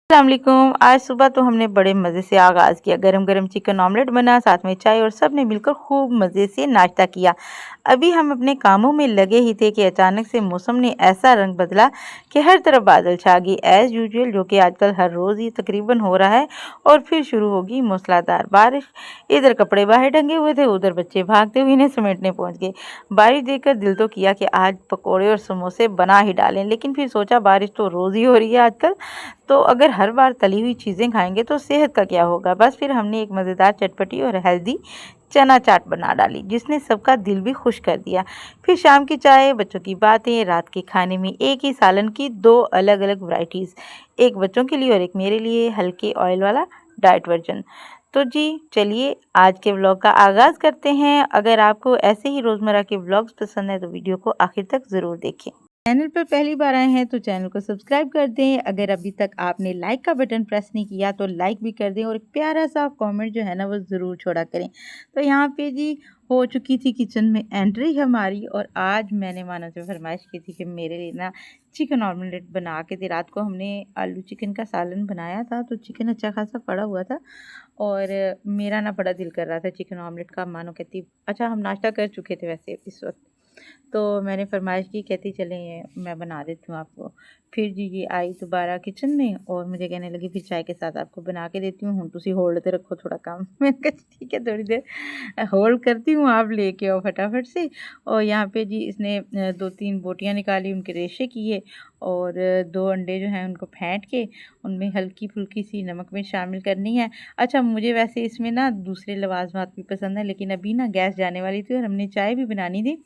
अस्सलामुअलैकुम। आज सुबह तो हमने बड़े मज़े से आगाज़ किया। गरम गरम चिकन ऑमलेट बना, साथ में चाय और सब ने मिलकर खूब मज़े से नाश्ता किया। अभी हम अपने कामों में लगे ही थे कि अचानक से मौसम ने ऐसा रंग बदला कि हर तरफ बादल छा गई एज़ यूजुअल, जो कि आजकल हर रोज़ ही तकरीबन हो रहा है। और फिर शुरू होगी मूसलाधार बारिश। इधर कपड़े बाहर टंगे हुए थे, उधर बच्चे भागते हुए इन्हें समेटने पहुंच गए। बारिश देखकर दिल तो किया कि आज पकौड़े और समोसे बना ही डालें, लेकिन फिर सोचा बारिश तो रोज़ ही हो रही है आजकल, तो अगर हर बार तली हुई चीज़ें खाएंगे तो सेहत का क्या होगा। बस फिर हमने एक मज़ेदार चटपटी और हेल्दी चना चाट बना डाली, जिसने सबका दिल भी खुश कर दिया। फिर शाम की चाय, बच्चों की बातें, रात के खाने में एक ही सालन की दो अलग अलग वैरायटीज़, एक बच्चों के लिए और एक मेरे लिए, हल्के ऑयल वाला डाइट वर्जन। तो जी चलिए आज के व्लॉग का आगाज़ करते हैं। अगर आपको ऐसे ही रोज़मर्रा के व्लॉग्स पसंद है तो वीडियो को आखिर तक ज़रूर देखें। चैनल पर पहली बार आए हैं तो चैनल को सब्सक्राइब कर दें। अगर अभी तक आपने लाइक का बटन प्रेस नहीं किया तो लाइक भी कर दें और एक प्यारा सा कमेंट जो है ना वो ज़रूर छोड़ा करें। तो यहाँ पे जी हो चुकी थी किचन में एंट्री हमारी, और आज मैंने माना से फरमाइश की थी कि मेरे लिए ना चिकन ऑमलेट बना के दे। रात को हमने आलू चिकन का सालन बनाया था तो चिकन अच्छा खासा पड़ा हुआ था, और मेरा ना बड़ा दिल कर रहा था चिकन ऑमलेट का। मानो कहती अच्छा, हम नाश्ता कर चुके थे वैसे इस वक्त, तो मैंने फरमाइश की, कहती चलें ये मैं बना देती हूँ आपको। फिर जी ये आई दोबारा किचन में और मुझे कहने लगी फिर चाय के साथ आपको बना के देती हूँ, हूँ तुसी होल्ड ते रखो थोड़ा काम। मैंने कहा ठीक है, थोड़ी देर होल्ड करती हूँ, आप लेके आओ फटाफट से। और यहाँ पे जी इसने 2-3 बोटियाँ निकाली, उनके रेशे किए, और 2 अंडे जो हैं उनको फेंट के उनमें हल्की फुल्की सी नमक में शामिल करनी है। अच्छा, मुझे वैसे इसमें ना दूसरे लवाजमात भी पसंद है, लेकिन अभी ना गैस जाने वाली थी और हमने चाय भी बनानी थी,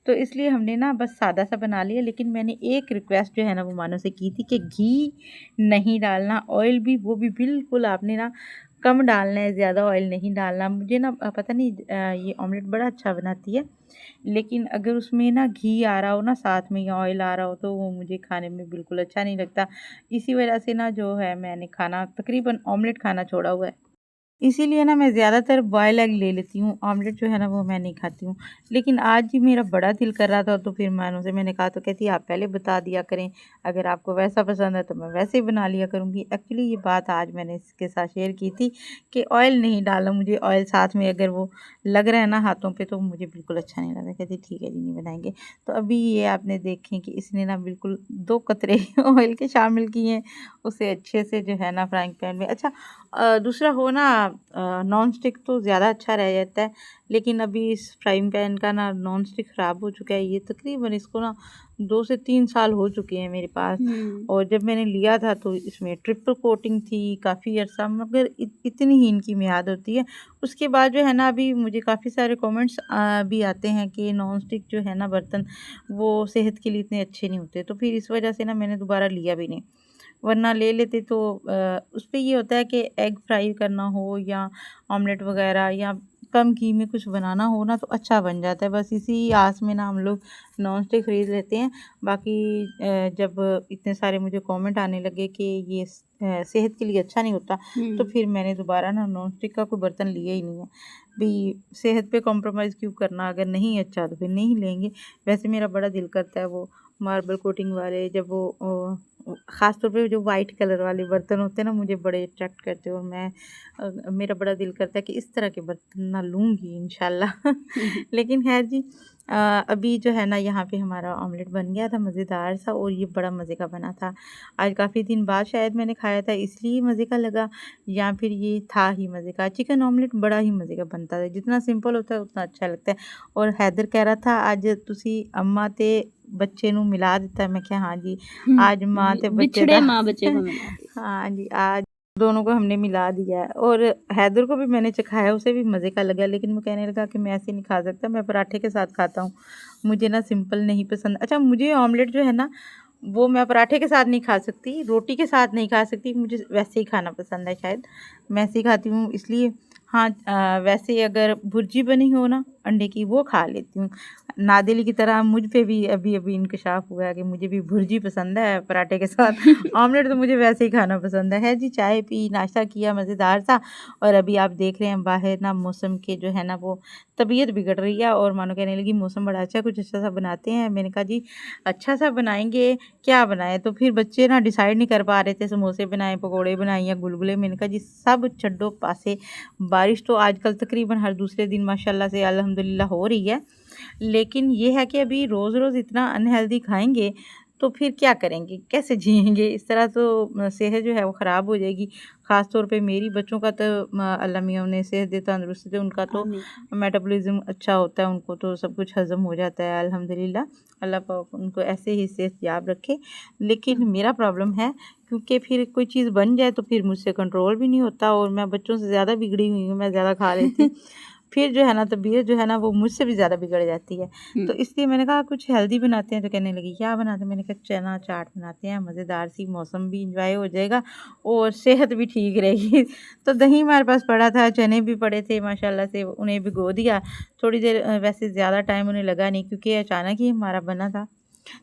तो इसलिए हमने ना बस सादा सा बना लिया। लेकिन मैंने एक रिक्वेस्ट जो है ना वो मानो से की थी कि घी नहीं डालना, ऑयल भी वो भी बिल्कुल आपने ना कम डालना है, ज़्यादा ऑयल नहीं डालना। मुझे ना पता नहीं ये ऑमलेट बड़ा अच्छा बनाती है, लेकिन अगर उसमें ना घी आ रहा हो ना साथ में या ऑयल आ रहा हो तो वो मुझे खाने में बिल्कुल अच्छा नहीं लगता। इसी वजह से ना जो है मैंने खाना तकरीबन ऑमलेट खाना छोड़ा हुआ है। इसीलिए ना मैं ज़्यादातर बॉयल एग ले लेती हूँ, ऑमलेट जो है ना वो मैं नहीं खाती हूँ। लेकिन आज ही मेरा बड़ा दिल कर रहा था तो फिर मैंने कहा, तो कहती आप पहले बता दिया करें, अगर आपको वैसा पसंद है तो मैं वैसे ही बना लिया करूँगी। एक्चुअली ये बात आज मैंने इसके साथ शेयर की थी कि ऑयल नहीं डाला, मुझे ऑयल साथ में अगर वो लग रहा है ना हाथों पर तो मुझे बिल्कुल अच्छा नहीं लगा। कहती ठीक है जी, नहीं बनाएंगे। तो अभी ये आपने देखें कि इसने ना बिल्कुल 2 कतरे ऑयल के शामिल किए हैं, उसे अच्छे से जो है ना फ्राइंग पैन में। अच्छा, दूसरा हो ना नॉन स्टिक तो ज़्यादा अच्छा रह जाता है, लेकिन अभी इस फ्राइंग पैन का ना नॉन स्टिक ख़राब हो चुका है। ये तकरीबन इसको ना 2 से 3 साल हो चुके हैं मेरे पास, और जब मैंने लिया था तो इसमें ट्रिपल कोटिंग थी काफ़ी अर्सा, मगर इतनी ही इनकी मियाद होती है। उसके बाद जो है ना अभी मुझे काफ़ी सारे कमेंट्स भी आते हैं कि नॉन स्टिक जो है ना बर्तन वो सेहत के लिए इतने अच्छे नहीं होते, तो फिर इस वजह से ना मैंने दोबारा लिया भी नहीं। वरना ले लेते तो उस पे ये होता है कि एग फ्राई करना हो या ऑमलेट वगैरह या कम घी में कुछ बनाना हो ना तो अच्छा बन जाता है। बस इसी आस में ना हम लोग नॉन स्टिक ख़रीद लेते हैं। बाकी जब इतने सारे मुझे कमेंट आने लगे कि ये सेहत के लिए अच्छा नहीं होता, तो फिर मैंने दोबारा ना नॉन स्टिक का कोई बर्तन लिया ही नहीं है। भी सेहत पे कॉम्प्रोमाइज़ क्यों करना, अगर नहीं अच्छा तो फिर नहीं लेंगे। वैसे मेरा बड़ा दिल करता है वो मार्बल कोटिंग वाले, जब वो ख़ास तौर पे जो वाइट कलर वाले बर्तन होते हैं ना मुझे बड़े अट्रैक्ट करते हैं, और मेरा बड़ा दिल करता है कि इस तरह के बर्तन ना लूँगी इंशाल्लाह। लेकिन खैर जी, अभी जो है ना यहाँ पे हमारा ऑमलेट बन गया था मज़ेदार सा, और ये बड़ा मज़े का बना था। आज काफ़ी दिन बाद शायद मैंने खाया था इसलिए मज़े का लगा, या फिर ये था ही मज़े का। चिकन ऑमलेट बड़ा ही मज़े का बनता है, जितना सिंपल होता है उतना अच्छा लगता है। और हैदर कह रहा था आज तुसी अम्मा ते बच्चे नू मिला दिता है। मैं क्या हाँ जी, आज माँ ते बच्चे बिछड़े दा माँ बच्चे को मिला दी। हाँ जी, आज दोनों को हमने मिला दिया है। और हैदर को भी मैंने चखाया, उसे भी मज़े का लगा, लेकिन वो कहने लगा कि मैं ऐसे नहीं खा सकता, मैं पराठे के साथ खाता हूँ, मुझे ना सिंपल नहीं पसंद। अच्छा, मुझे ऑमलेट जो है ना वो मैं पराठे के साथ नहीं खा सकती, रोटी के साथ नहीं खा सकती, मुझे वैसे ही खाना पसंद है, शायद मैं ऐसे ही खाती हूँ इसलिए। हाँ, वैसे अगर भुर्जी बनी हो ना अंडे की वो खा लेती हूँ। नादिल की तरह मुझ पे भी अभी अभी इंकशाफ हुआ है कि मुझे भी भुर्जी पसंद है पराठे के साथ। ऑमलेट तो मुझे वैसे ही खाना पसंद है। जी, चाय पी, नाश्ता किया मज़ेदार सा, और अभी आप देख रहे हैं बाहर ना मौसम के जो है ना वो तबीयत बिगड़ रही है, और मानो कहने लगी मौसम बड़ा अच्छा है, कुछ अच्छा सा बनाते हैं। मैंने कहा जी अच्छा सा बनाएंगे, क्या बनाएं? तो फिर बच्चे ना डिसाइड नहीं कर पा रहे थे, समोसे बनाएं, पकोड़े बनाएं या गुलगुले। मैंने कहा जी सब छड्डो पासे। बारिश तो आजकल तकरीबन हर दूसरे दिन माशाल्लाह से अल्हम्दुलिल्लाह हो रही है, लेकिन ये है कि अभी रोज़ रोज़ इतना अनहेल्दी खाएंगे तो फिर क्या करेंगे, कैसे जिएंगे? इस तरह तो सेहत जो है वो ख़राब हो जाएगी। ख़ास तौर पे मेरी बच्चों का तो अल्लाह मियाँ उन्हें सेहत दे, तंदुरुस्ती दे, उनका तो आमीन। मेटाबॉलिज्म अच्छा होता है, उनको तो सब कुछ हज़म हो जाता है अल्हम्दुलिल्लाह। अल्लाह पाक उनको ऐसे ही सेहतयाब रखे। लेकिन मेरा प्रॉब्लम है, क्योंकि फिर कोई चीज़ बन जाए तो फिर मुझसे कंट्रोल भी नहीं होता, और मैं बच्चों से ज़्यादा बिगड़ी हुई हूँ, मैं ज़्यादा खा लेती हूँ। फिर जो है ना तबीयत जो है ना वो मुझसे भी ज़्यादा बिगड़ जाती है। तो इसलिए मैंने कहा कुछ हेल्दी बनाते हैं, तो कहने लगी क्या बनाते हैं? मैंने कहा चना चाट बनाते हैं, मज़ेदार सी, मौसम भी इंजॉय हो जाएगा और सेहत भी ठीक रहेगी। तो दही हमारे पास पड़ा था, चने भी पड़े थे माशाल्लाह से, उन्हें भिगो दिया थोड़ी देर। वैसे ज़्यादा टाइम उन्हें लगा नहीं, क्योंकि अचानक ही हमारा बना था।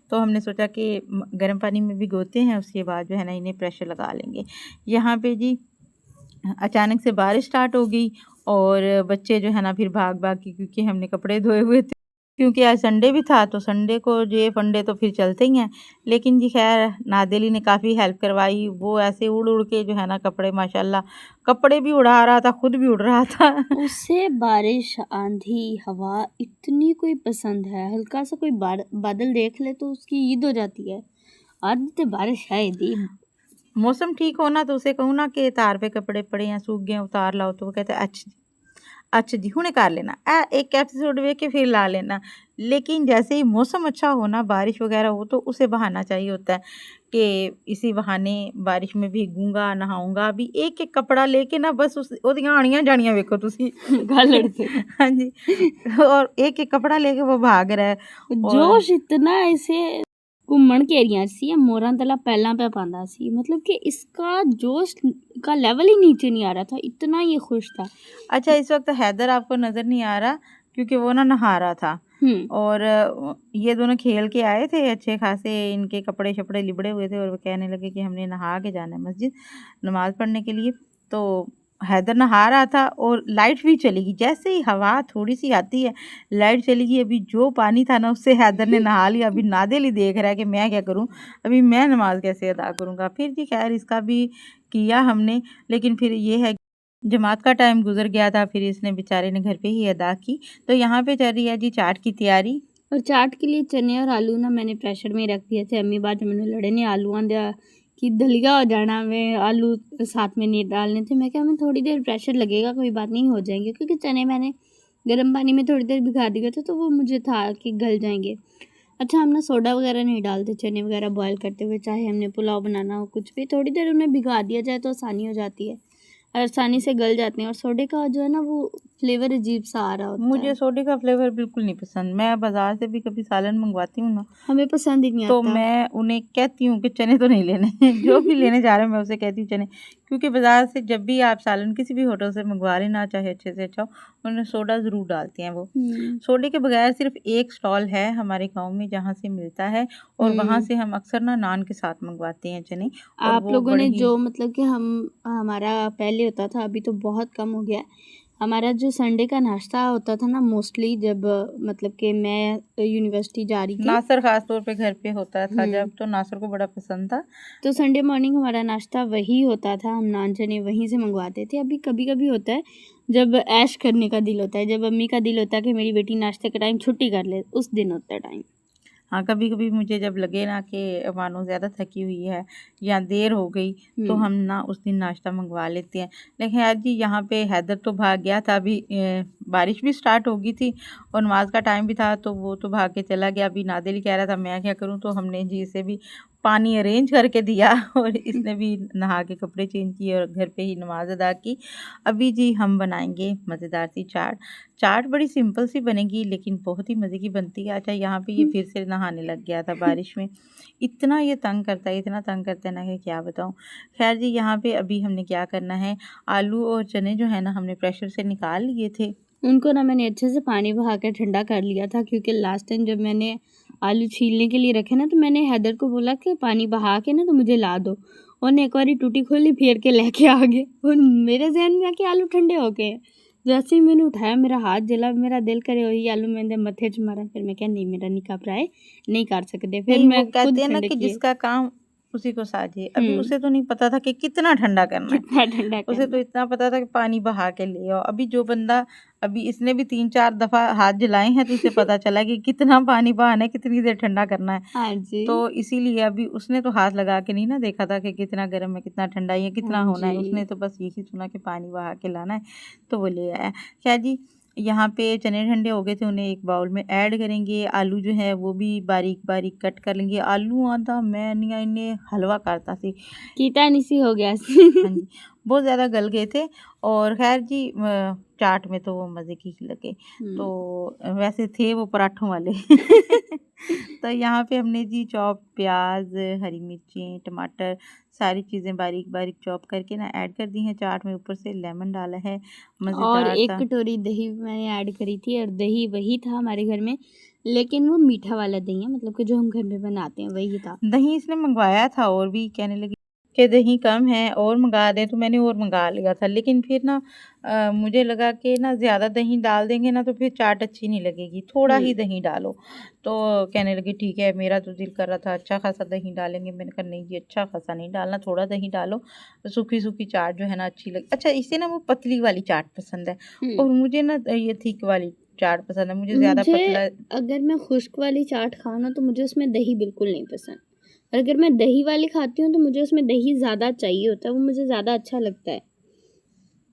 तो हमने सोचा कि गर्म पानी में भिगोते हैं, उसके बाद जो है ना इन्हें प्रेशर लगा लेंगे। यहाँ पे जी अचानक से बारिश स्टार्ट हो गई, और बच्चे जो है ना फिर भाग भाग के, क्योंकि हमने कपड़े धोए हुए थे, क्योंकि आज संडे भी था, तो संडे को ये फंडे तो फिर चलते ही हैं। लेकिन जी खैर नादिली ने काफ़ी हेल्प करवाई, वो ऐसे उड़ उड़ के जो है ना कपड़े माशाल्लाह, कपड़े भी उड़ा रहा था, खुद भी उड़ रहा था। उसे बारिश, आंधी, हवा इतनी कोई पसंद है, हल्का सा कोई बादल देख ले तो उसकी ईद हो जाती है। आज तो बारिश है दी। मौसम ठीक होना तो उसे कहूँ ना कि तार पे कपड़े पड़े हैं, सूख गए, उतार लाओ, तो वो कहता है अच्छा जी, अच्छा जी हुणे कर लेना, एक एपिसोड वेख के फिर ला लेना। लेकिन जैसे ही मौसम अच्छा हो ना, बारिश वगैरह हो, तो उसे बहाना चाहिए होता है कि इसी बहाने बारिश में भीगूंगा, नहाऊंगा। अभी एक एक कपड़ा लेके ना बस उस ओदियां आनियां जानियां वेखो तुसी। गालड़ से हाँ जी, और एक एक कपड़ा लेके वो भाग रहा है। और जोश इतना ऐसे घूमन घेरियां सी मोरां तला पहला पे पांदा सी, मतलब कि इसका जोश का लेवल ही नीचे नहीं आ रहा था, इतना ये खुश था। अच्छा, इस वक्त हैदर आपको नज़र नहीं आ रहा, क्योंकि वो ना नहा रहा था, और ये दोनों खेल के आए थे अच्छे खासे, इनके कपड़े शपड़े लिबड़े हुए थे, और वो कहने लगे कि हमने नहा के जाना है मस्जिद नमाज़ पढ़ने के लिए। तो हैदर नहा रहा था, और लाइट भी चली गई। जैसे ही हवा थोड़ी सी आती है लाइट चली गई। अभी जो पानी था ना उससे हैदर ने नहा लिया। अभी नादिल ही देख रहा है कि मैं क्या करूं, अभी मैं नमाज कैसे अदा करूंगा। फिर जी खैर इसका भी किया हमने, लेकिन फिर ये है जमात का टाइम गुजर गया था, फिर इसने बेचारे ने घर पे ही अदा की। तो यहाँ पे चल रही है जी चाट की तैयारी। और चाट के लिए चने और आलू ना मैंने प्रेशर में रख दिए थे। अम्मी बाद मैंने लड़े ने आलू आंदे कि दलिया हो जाना, मैं आलू साथ में नहीं डालने थे। मैं क्या, मैं थोड़ी देर प्रेशर लगेगा, कोई बात नहीं, हो जाएंगे, क्योंकि चने मैंने गर्म पानी में थोड़ी देर भिगा दिए थे, तो वो मुझे था कि गल जाएंगे। अच्छा, हम ना सोडा वगैरह नहीं डालते चने वगैरह बॉयल करते हुए, चाहे हमने पुलाव बनाना हो कुछ भी, थोड़ी देर उन्हें भिगा दिया जाए तो आसानी हो जाती है, आसानी से गल जाते हैं। और सोडे का जो है ना वो फ्लेवर अजीब सा आ रहा होता मुझे है, सोडे का फ्लेवर बिल्कुल नहीं पसंद। मैं बाजार से भी कभी सालन मंगवाती हूँ ना, हमें पसंद ही नहीं तो आता। मैं उन्हें कहती हूँ कि चने तो नहीं लेने। जो भी लेने जा रहे हैं मैं उसे कहती हूँ चने, क्योंकि बाजार से जब भी आप सालन किसी भी होटल से मंगवा लेना, चाहे अच्छे से अच्छा हो, उन्हें सोडा ज़रूर डालते हैं वो। सोडे के बगैर सिर्फ एक स्टॉल है हमारे गांव में जहाँ से मिलता है, और वहाँ हम्म। से हम अक्सर ना नान के साथ मंगवाते हैं चने, और आप वो लोगों बड़े ने ही। जो मतलब कि हमारा पहले होता था, अभी तो बहुत कम हो गया है। हमारा जो संडे का नाश्ता होता था ना, मोस्टली जब मतलब कि मैं यूनिवर्सिटी जा रही थी। नासर खास तौर पे घर पे होता था हम्म। जब, तो नासर को बड़ा पसंद था। तो संडे मॉर्निंग हमारा नाश्ता वही होता था, हम नान चने वहीं से मंगवाते थे। अभी कभी कभी होता है जब ऐश करने का दिल होता है, जब अम्मी का दिल होता है कि मेरी बेटी नाश्ते के टाइम छुट्टी कर ले, उस दिन होता है टाइम। हाँ, कभी-कभी मुझे जब लगे ना कि मानो ज़्यादा थकी हुई है या देर हो गई, तो हम ना उस दिन नाश्ता मंगवा लेते हैं। लेकिन आज जी यहाँ पे हैदर तो भाग गया था, अभी बारिश भी स्टार्ट हो गई थी और नमाज का टाइम भी था, तो वो तो भाग के चला गया। अभी नादिल कह रहा था मैं क्या करूँ, तो हमने जी इसे भी पानी अरेंज करके दिया और इसने भी नहा के कपड़े चेंज किए और घर पे ही नमाज अदा की। अभी जी हम बनाएंगे मज़ेदार सी चाट। चाट बड़ी सिंपल सी बनेगी, लेकिन बहुत ही मज़े की बनती है। अच्छा, यहाँ पे ये फिर से नहाने लग गया था बारिश में। इतना ये तंग करता है, इतना तंग करता है ना कि क्या बताऊँ। खैर जी, यहाँ पे अभी हमने क्या करना है, आलू और चने जो है ना हमने प्रेशर से निकाल लिए थे। उनको ना मैंने अच्छे से पानी बहा कर ठंडा कर लिया था, क्योंकि लास्ट टाइम जब मैंने आलू छीलने के लिए रखे ना, तो मैंने हैदर को बोला कि पानी बहा के ना तो मुझे ला दो। उन्होंने एक बारी टूटी खोली, फेर के लेके आ गए और मेरे जहन में आके आलू ठंडे हो गए। जैसे ही मैंने उठाया मेरा हाथ जला, मेरा दिल करे वही आलू मैंने मत्थे च मारा। फिर मैं क्या नहीं, मेरा नहीं काप रहा है, नहीं काट सकते। फिर नहीं, वो मैं कहते खुद हैं ना ठंडे कि किए। जिसका काम उसी को साझे। अभी हम्म उसे तो नहीं पता था कि कितना ठंडा करना है, कितना ठंडा उसे करना तो इतना पता था कि पानी बहा के ले आओ। अभी जो बंदा, अभी इसने भी 3-4 दफा हाथ जलाए हैं तो इसे पता चला कि कितना पानी बहाना है, कितनी देर ठंडा करना है। हाँ जी, तो इसीलिए अभी उसने तो हाथ लगा के नहीं ना देखा था कि कितना गर्म है, कितना ठंडा है, या कितना हाँ होना है। जी। उसने तो बस यही सुना कि पानी बहा के लाना है, तो वो ले आया। खैर जी, यहाँ पे चने ठंडे हो गए थे, उन्हें एक बाउल में ऐड करेंगे। आलू जो है वो भी बारीक बारीक कट कर लेंगे। आलू आंदा मैं नहीं इन्हें हलवा करता सी। कीटा निसी हो गया। हाँ जी, बहुत ज़्यादा गल गए थे। और खैर जी, चाट में तो वो मज़े की ही लगे। तो वैसे थे वो पराठों वाले। तो यहाँ पे हमने जी चॉप प्याज, हरी मिर्चें, टमाटर, सारी चीज़ें बारीक बारीक चॉप करके ना ऐड कर दी हैं चाट में। ऊपर से लेमन डाला है, और मज़ेदार एक सा। कटोरी दही मैंने ऐड करी थी, और दही वही था हमारे घर में, लेकिन वो मीठा वाला दही है, मतलब कि जो हम घर में बनाते हैं वही था। दही इसने मंगवाया था, और भी कहने लगी कि दही कम है और मंगा दें, तो मैंने और मंगा लिया था। लेकिन फिर ना मुझे लगा कि ना ज़्यादा दही डाल देंगे ना तो फिर चाट अच्छी नहीं लगेगी, थोड़ा ही दही डालो। तो कहने लगी ठीक है, मेरा तो दिल कर रहा था अच्छा खासा दही डालेंगे। मैंने कहा नहीं जी, अच्छा खासा नहीं डालना, थोड़ा दही डालो, सूखी सूखी चाट जो है ना अच्छी लगे। अच्छा, इसे ना वो पतली वाली चाट पसंद है, और मुझे ना ये थिक वाली चाट पसंद है। मुझे ज़्यादा मुझे पतला अगर मैं खुश्क वाली चाट खाऊं ना, तो मुझे उसमें दही बिल्कुल नहीं पसंद। और अगर मैं दही वाली खाती हूँ तो मुझे उसमें दही ज़्यादा चाहिए होता है, वो मुझे ज़्यादा अच्छा लगता है।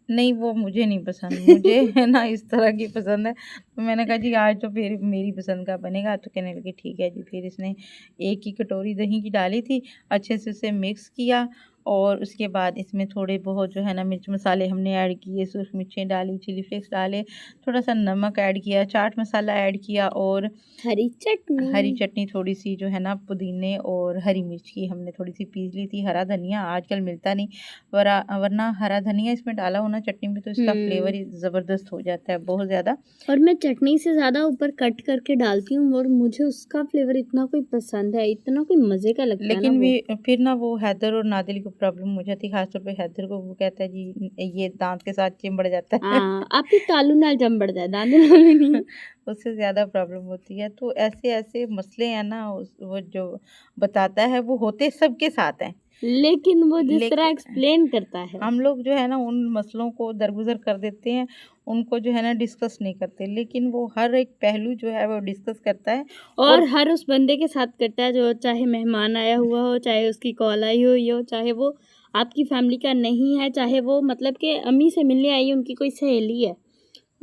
नहीं, वो मुझे नहीं पसंद, मुझे है ना इस तरह की पसंद है। तो मैंने कहा जी आज तो फिर मेरी पसंद का बनेगा। तो कहने लगी ठीक है जी। फिर इसने एक ही कटोरी दही की डाली थी, अच्छे से उसे मिक्स किया, और उसके बाद इसमें थोड़े बहुत जो है ना मिर्च मसाले हमने ऐड किए, सूख मिर्चें डाली, चिली फ्लेक्स डाले, थोड़ा सा नमक ऐड किया, चाट मसाला ऐड किया, और हरी हरी चटनी। चटनी थोड़ी सी जो है ना पुदीने और हरी मिर्च की हमने थोड़ी सी पीस ली थी। हरा धनिया आजकल मिलता नहीं, वरना हरा धनिया इसमें डाला हो ना चटनी में तो इसका फ्लेवर ही ज़बरदस्त हो जाता है, बहुत ज़्यादा। और मैं चटनी से ज़्यादा ऊपर कट करके डालती हूँ, और मुझे उसका फ्लेवर इतना कोई पसंद है, इतना कोई मज़े का लगता है ना लेकिन वो। फिर ना वो हैदर और नादिल को प्रॉब्लम हो जाती है, खासतौर पे हैदर को। वो कहता है जी ये दांत के साथ चिमड़ जाता है। हाँ, आपकी तालू नाल चंबड़ जाए, दादे नाल नहीं। उससे ज़्यादा प्रॉब्लम होती है। तो ऐसे ऐसे मसले हैं ना, वो जो बताता है वो होते सबके साथ हैं। लेकिन वो जिस तरह लेकिन एक्सप्लेन करता है। हम लोग जो है ना उन मसलों को दरगुजर कर देते हैं, उनको जो है ना डिस्कस नहीं करते, लेकिन वो हर एक पहलू जो है वो डिस्कस करता है। और और हर उस बंदे के साथ करता है, जो चाहे मेहमान आया हुआ हो, चाहे उसकी कॉल आई हुई हो, चाहे वो आपकी फैमिली का नहीं है, चाहे वो मतलब कि अम्मी से मिलने आई है, उनकी कोई सहेली है,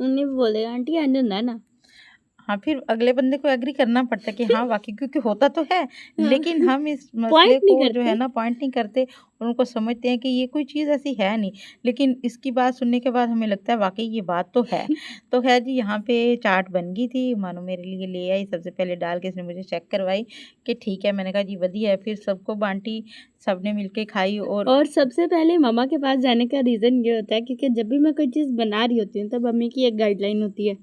उन्हें भी बोलेगा आंटी इंज होंदा है ना। हाँ, फिर अगले बंदे को एग्री करना पड़ता है कि हाँ वाकई, क्योंकि होता तो है। हाँ, लेकिन हम इस मसले पॉइंट नहीं को जो है करते। ना पॉइंट नहीं करते, और उनको समझते हैं कि ये कोई चीज़ ऐसी है नहीं। लेकिन इसकी बात सुनने के बाद हमें लगता है वाकई ये बात तो है। तो खैर जी, यहाँ पे चाट बन गई थी, मानो मेरे लिए ले आई, सबसे पहले डाल के इसने मुझे चेक करवाई कि ठीक है। मैंने कहा जी बढ़िया है। फिर सबको बांटी, सबने मिलके खाई। और और सबसे पहले मम्मा के पास जाने का रीज़न ये होता है, क्योंकि जब भी मैं कोई चीज़ बना रही होती हूँ, तब मम्मी की एक गाइडलाइन होती है,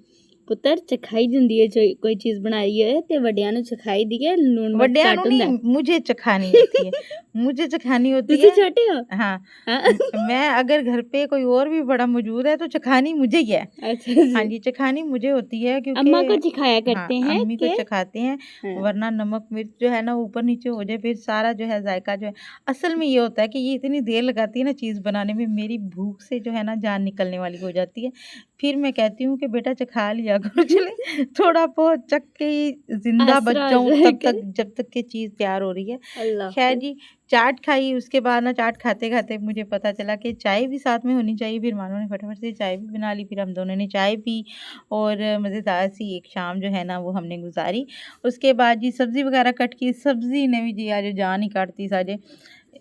पुत्र चखाई दिंदी है, जो कोई चीज़ बनाई है ते वड्डियां नूं चखाई दी है, लूण मिर्च वड्डियां घट नहीं, हुंदा है। मुझे चखानी होती है, मुझे चखानी होती तुसी है। छोटे हो? हाँ, हाँ। मैं अगर घर पे कोई और भी बड़ा मौजूद है तो चखानी मुझे ही है। अच्छा हाँ जी। जी, चखानी मुझे होती है, क्योंकि अम्मा को सिखाया हाँ, करते हैं अम्मी को कि चखाते हैं। हाँ। वरना नमक मिर्च जो है ना ऊपर नीचे हो जाए, फिर सारा जो है जायका जो है। असल में ये होता है कि ये इतनी देर लगाती है ना चीज़ बनाने में, मेरी भूख से जो है ना जान निकलने वाली हो जाती है। फिर मैं कहती हूँ कि बेटा चखा लिया करो। चले थोड़ा बहुत चख के ही जिंदा बच आसरा जाऊँ जाए तब कर। तक, जब तक कि चीज़ तैयार हो रही है। खैर अल्लाह। जी, चाट खाई। उसके बाद ना चाट खाते खाते मुझे पता चला कि चाय भी साथ में होनी चाहिए। फिर मानो ने फटाफट से चाय भी बना ली, फिर हम दोनों ने चाय पी, और मज़ेदार सी एक शाम जो है ना वो हमने गुजारी। उसके बाद जी सब्ज़ी वगैरह कट की, सब्ज़ी ने भी जी आज जान ही काटती साजे।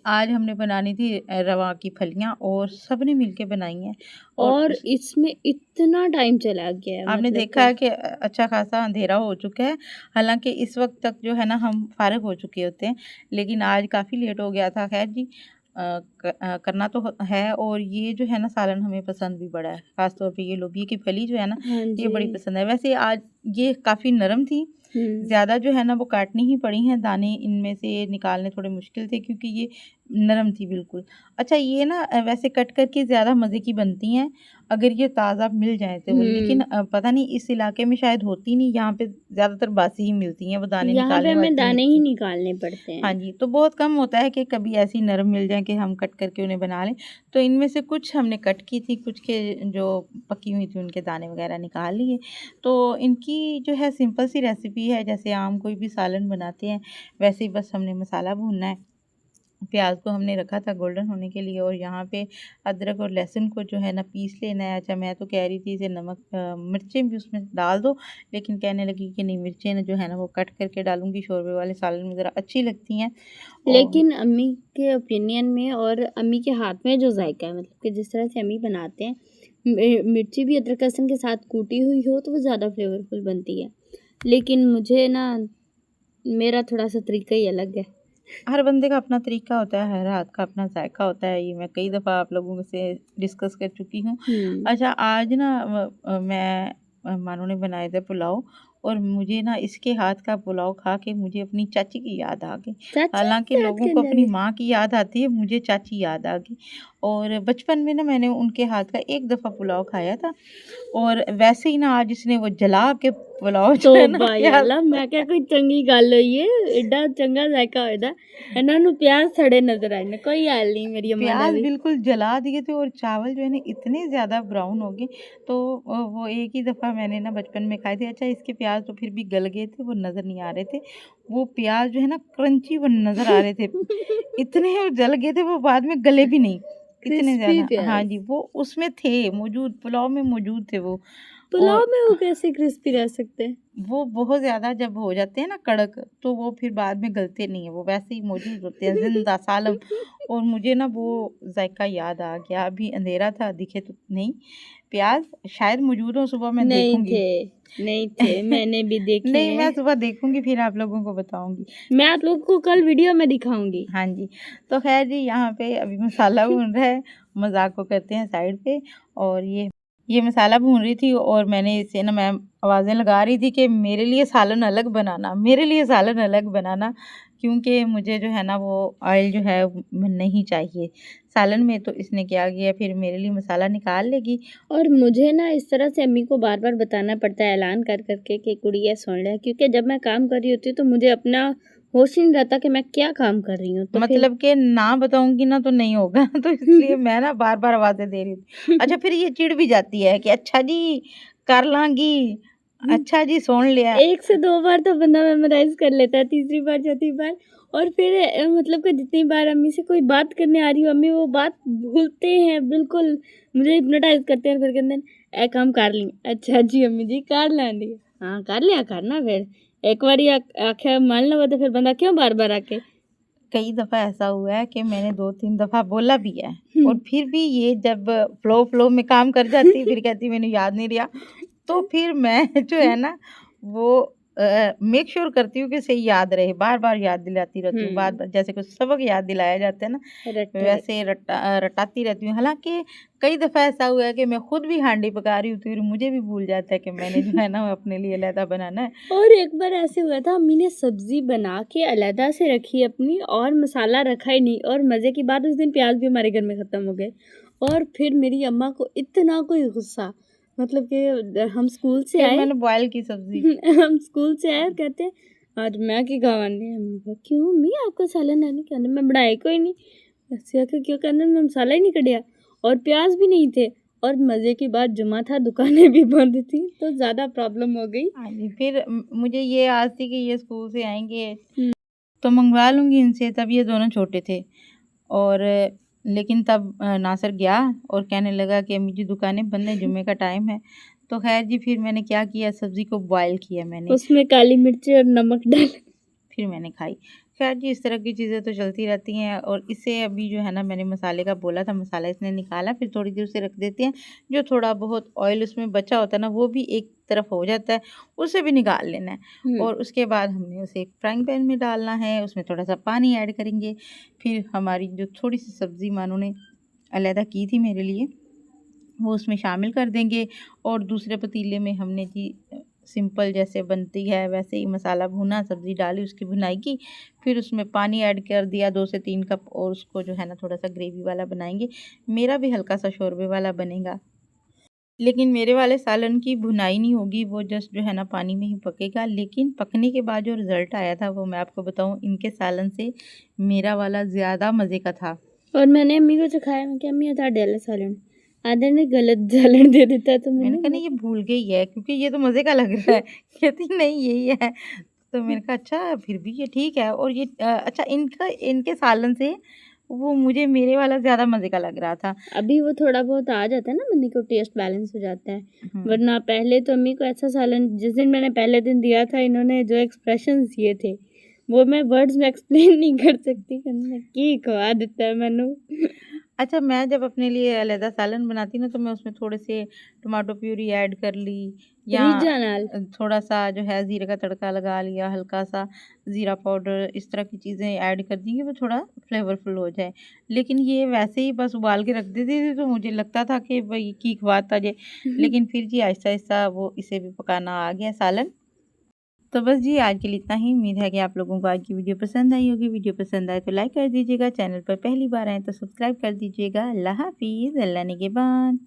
आज हमने बनानी थी रवा की फलियाँ, और सबने मिलके बनाई हैं। और और इसमें इतना टाइम चला गया है, आपने मतलब देखा कि है कि अच्छा खासा अंधेरा हो चुका है। हालाँकि इस वक़्त तक जो है ना हम फ़ारिग हो चुके होते हैं, लेकिन आज काफ़ी लेट हो गया था। ख़ैर जी, करना तो है, और ये जो है ना सालन हमें पसंद भी बड़ा है, खास तौर पे ये लोबिया की फली जो है ना हाँ ये बड़ी जी। पसंद है। वैसे आज ये काफ़ी नरम थी, हम्म। ज़्यादा जो है ना वो काटनी ही पड़ी हैं, दाने इनमें से निकालने थोड़े मुश्किल थे क्योंकि ये नरम थी बिल्कुल। अच्छा ये ना वैसे कट करके ज़्यादा मज़े की बनती हैं अगर ये ताज़ा मिल जाए तो, लेकिन पता नहीं इस इलाके में शायद होती नहीं, यहाँ पे ज़्यादातर बासी ही मिलती हैं, वो दाने यहाँ पे निकालने हमें वाली नहीं दाने ही मिलती। निकालने पड़ते हाँ हैं। जी, तो बहुत कम होता है कि कभी ऐसी नरम मिल जाए कि हम कट करके उन्हें बना लें। तो इनमें से कुछ हमने कट की थी, कुछ के जो पकी हुई थी उनके दाने वगैरह निकाल लिए। तो इनकी जो है सिंपल सी रेसिपी है, जैसे आम कोई भी सालन बनाते हैं वैसे ही बस हमने मसाला भूनना है। प्याज को हमने रखा था गोल्डन होने के लिए, और यहाँ पे अदरक और लहसुन को जो है ना पीस लेना है। अच्छा मैं तो कह रही थी इसे नमक मिर्चें भी उसमें डाल दो, लेकिन कहने लगी कि नहीं मिर्चें ना जो है ना वो कट करके डालूंगी, शोरबे वाले सालन में ज़रा अच्छी लगती हैं। और लेकिन अम्मी के ओपिनियन में और अम्मी के हाथ में जो जायका है, मतलब कि जिस तरह से अम्मी बनाते हैं, मिर्ची भी अदरक लहसुन के साथ कूटी हुई हो तो वो ज़्यादा फ्लेवरफुल बनती है। लेकिन मुझे ना मेरा थोड़ा सा तरीका ही अलग है। हर बंदे का अपना तरीका होता है, हर हाथ का अपना जायका होता है, ये मैं कई दफ़ा आप लोगों से डिस्कस कर चुकी हूँ। अच्छा आज ना मैं मानो ने बनाए थे पुलाव, और मुझे ना इसके हाथ का पुलाव खा के मुझे अपनी चाची की याद आ गई। चाची हालांकि याद लोगों को करने अपनी लगे। माँ की याद आती है, मुझे चाची याद आ गई। और बचपन में ना मैंने उनके हाथ का एक दफ़ा पुलाव खाया था, और वैसे ही ना आज इसने वो जला के पुलाव जो है ना तौबा या प्याज अल्लाह, मैं क्या कोई चंगी गल होई है, एडा चंगा जायका होएदा इन्हां नूं प्याज सड़े नजर आए ने। कोई हाल नहीं मेरी अम्मा दा प्याज भी। बिल्कुल जला दिए थे, और चावल जो है ना इतने ज़्यादा ब्राउन हो गए। तो वो एक ही दफ़ा मैंने ना बचपन में खाए थे। अच्छा इसके प्याज तो फिर भी गल गए थे, वो नज़र नहीं आ रहे थे। वो प्याज जो है ना क्रंची वो नज़र आ रहे थे, इतने वो जल गए थे, वो बाद में गले भी नहीं, इतने क्रिस्पी ज़्यादा। हाँ प्याज। जी, वो उसमें थे मौजूद, पुलाव में मौजूद थे वो। पुलाव और में वो कैसे क्रिस्पी रह सकते हैं? वो बहुत ज़्यादा जब हो जाते हैं ना कड़क, तो वो फिर बाद में गलते नहीं हैं, वो वैसे ही मौजूद होते हैं ज़िंदा सालम। और मुझे ना वो जायका याद आ गया, अभी अंधेरा था दिखे तो नहीं। प्याज शायद मौजूद हो, सुबह मैं नहीं देखूंगी। थे, नहीं थे, मैंने भी देखे नहीं मैं हैं। सुबह देखूंगी फिर आप लोगों को बताऊंगी। मैं आप लोगों को कल वीडियो में दिखाऊंगी। हाँ जी, तो खैर जी यहाँ पे अभी मसाला भून रहा है, मजाक को करते हैं साइड पे। और ये मसाला भून रही थी, और मैंने इसे ना मैं आवाज़ें लगा रही थी कि मेरे लिए सालन अलग बनाना, मेरे लिए सालन अलग बनाना, क्योंकि मुझे जो है ना वो ऑयल जो है वो नहीं चाहिए सालन में। तो इसने क्या किया, फिर मेरे लिए मसाला निकाल लेगी। और मुझे ना इस तरह से अम्मी को बार बार बताना पड़ता है, ऐलान कर करके कि कुड़िया सुन ले, क्योंकि जब मैं काम कर रही होती हूँ तो मुझे अपना होश ही नहीं रहता कि मैं क्या काम कर रही हूँ, तो फिर मतलब कि ना बताऊंगी ना तो नहीं होगा तो इसलिए मैं ना बार बार आवाज़ें दे रही थी। अच्छा फिर ये चिढ़ भी जाती है कि अच्छा जी कर लांगी, अच्छा जी सुन लिया। 1 से 2 बार तो बंदा मेमोराइज़ कर लेता है, तीसरी बार, चौथी बार। और फिर मतलब कि जितनी बार अम्मी से कोई बात करने आ रही हो, अम्मी वो बात भूलते हैं बिल्कुल, मुझे हिप्नोटाइज़ करते हैं, फिर कहते हैं, "ए काम कर ली।" "अच्छा जी अम्मी जी कर लैंदी।" "हाँ कर लिया करना फिर, एक बारी आख्या मान लवो तो फिर बंदा क्यों बार-बार आखे?" कई दफ़ा ऐसा हुआ है कि मैंने 2-3 दफ़ा बोला भी है, और हुँ। फिर भी ये जब फ्लो में काम कर जाती फिर कहती मैंने याद नहीं रहा। तो फिर मैं जो है ना वो मेक श्योर करती हूँ कि सही याद रहे, बार-बार याद दिलाती रहती हूँ, हुँ, बार-बार जैसे कुछ सबक याद दिलाया जाता है ना, रट्टे वैसे रटाती रहती हूँ। हालाँकि कई दफ़ा ऐसा हुआ है कि मैं खुद भी हांडी पका रही होती हूँ और मुझे भी भूल जाता है कि मैंने जो है ना वो अपने लिए अलहदा बनाना है। और एक बार ऐसे हुआ था, अम्मी ने सब्जी बना के अलहदा से रखी अपनी और मसाला रखा ही नहीं, और मज़े की बात उस दिन प्याज भी हमारे घर में ख़त्म हो गए। और फिर मेरी अम्मा को इतना कोई गुस्सा, मतलब कि हम स्कूल से फिर आए मैंने बॉयल की सब्ज़ी। हम स्कूल से आए और कहते हैं आज मैं की खावानी। हमने कहा क्यों अम्मी आपका सालन है नहीं? कहते मैं बनाए कोई नहीं। ऐसे आके क्यों? कहते मैं मसाला ही नहीं कढ़िया और प्याज भी नहीं थे। और मज़े की बात जुमा था, दुकानें भी बंद थी, तो ज़्यादा प्रॉब्लम हो गई। हाँ जी, फिर मुझे ये आस थी कि ये स्कूल से आएँगे हुँ। तो मँगवा लूँगी इनसे, तब ये दोनों छोटे थे। और लेकिन तब नासिर गया और कहने लगा कि अम्मी जी दुकानें बंद हैं, जुम्मे का टाइम है। तो ख़ैर जी फिर मैंने क्या किया, सब्ज़ी को बॉयल किया मैंने, उसमें काली मिर्ची और नमक डाल। फिर मैंने खाई। खैर जी, इस तरह की चीज़ें तो चलती रहती हैं। और इसे अभी जो है ना, मैंने मसाले का बोला था, मसाला इसने निकाला, फिर थोड़ी देर उसे रख देते हैं। जो थोड़ा बहुत ऑयल उसमें बचा होता है ना, वो भी एक तरफ हो जाता है, उसे भी निकाल लेना है। हुँ। और उसके बाद हमने उसे एक फ्राइंग पैन में डालना है, उसमें थोड़ा-सा पानी ऐड करेंगे। फिर हमारी जो थोड़ी-सी सब्ज़ी मानो ने अलहदा की थी मेरे लिए, वो उसमें शामिल कर देंगे। और दूसरे पतीले में हमने जी सिंपल जैसे बनती है वैसे ही मसाला भुना, सब्ज़ी डाली, उसकी भुनाई की, फिर उसमें पानी ऐड कर दिया 2 से 3 कप, और उसको जो है ना थोड़ा-सा ग्रेवी वाला बनाएँगे। मेरा भी हल्का-सा शोरबे वाला बनेगा। लेकिन मेरे वाले सालन की भुनाई नहीं होगी, वो जस्ट जो है ना पानी में ही पकेगा। लेकिन पकने के बाद जो रिज़ल्ट आया था, वो मैं आपको बताऊँ, इनके सालन से मेरा वाला ज़्यादा मज़े का था। और मैंने अम्मी को सिखाया, मैं कहा अम्मी ये ਤੁਹਾਡੇ वाला सालन आधे ने गलत सालन दे देता है तो मैंने मैंने कहा नहीं, ये भूल गई है, क्योंकि ये तो मज़े का लग रहा है। कहती नहीं यही है। तो मैंने कहा अच्छा, फिर भी ये ठीक है। और ये अच्छा, इनका इनके सालन से वो मुझे मेरे वाला ज़्यादा मज़े का लग रहा था। अभी वो थोड़ा बहुत आ जाता है ना, बंदे को टेस्ट बैलेंस हो जाता है। हुँ। वरना पहले तो अम्मी को ऐसा सालन जिस दिन मैंने पहले दिन दिया था, इन्होंने जो एक्सप्रेशंस दिए थे वो मैं वर्ड्स में एक्सप्लेन नहीं कर सकती। कहने की खवा देता है मैनू। अच्छा, मैं जब अपने लिए अलहदा सालन बनाती ना, तो मैं उसमें थोड़े से टमाटो प्यूरी ऐड कर ली, या रीझा नाल थोड़ा-सा जो है ज़ीरे का तड़का लगा लिया, हल्का-सा ज़ीरा पाउडर, इस तरह की चीज़ें ऐड कर दी कि वो थोड़ा फ्लेवरफुल हो जाए। लेकिन ये वैसे ही बस उबाल के रख देती थी, तो मुझे लगता था कि भई की खवाता जे। लेकिन फिर जी आहिस्ता-आहिस्ता वो इसे भी पकाना आ गया सालन। तो बस जी, आज के लिए इतना ही। उम्मीद है कि आप लोगों को आज की वीडियो पसंद आई होगी। वीडियो पसंद आए तो लाइक कर दीजिएगा, चैनल पर पहली बार आएँ तो सब्सक्राइब कर दीजिएगा। अल्लाह हाफ़िज़, अल्लाह निगहबान।